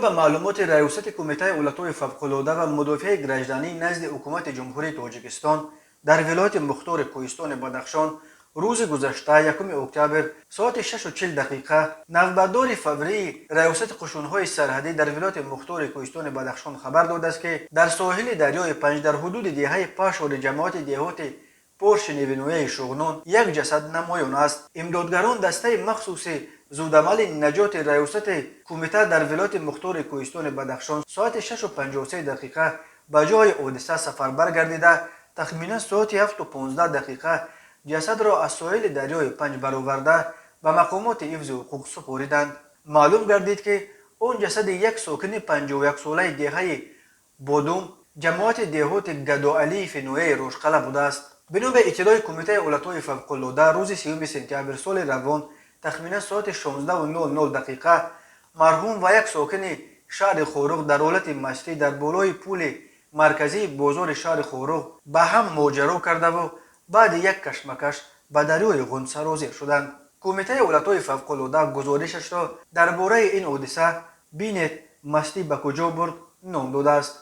به معلومات ریاست کمیته اولتای فوق‌العاده و مدافع گرجدانی نزد حکومت جمهوری تاجیکستان در ولایت مختار کوهستان بدخشان روز گذشته یکم اکتبر ساعت 6:40 دقیقه نوبتدار فوری ریاست قشون‌های سرحدی در ولایت مختار کوهستان بدخشان خبر داده است که در ساحل دریای پنج در حدود دهه پشور جماعت دهات پرش نیونویه شغنان یک جسد نمایان است. امدادگران دسته مخصوص زودعمل نجات ریاست کمیته در ولایت مختار کوهستان بدخشان ساعت 6:53 دقیقه به جای حادثه سفر برگردیده تخمینا ساعت 7:15 دقیقه جسد را از ساحل دریای پنج برآورده به مقامات حفظ حقوق سپاریدند. معلوم گردید که آن جسد یک ساکن 51 ساله دهه بادوم جماعت دهات گداعلی فنویه روشقله بوده است. بنا به اطلاع کمیته اولتای فوق‌العاده روز 3 سپتامبر سال روان تخمینا ساعت 16:00 دقیقه مرحوم و یک ساکن شهر خوروغ در حالت مستی در بالای پول مرکزی بازار شهر خوروغ به هم ماجرا کرده و بعد یک کشمکش به دریای غون سرازیر شدند. کمیته اولتای فوق‌العاده گزارشش را درباره این حادثه بینید مستی به کجا برد نام داده است.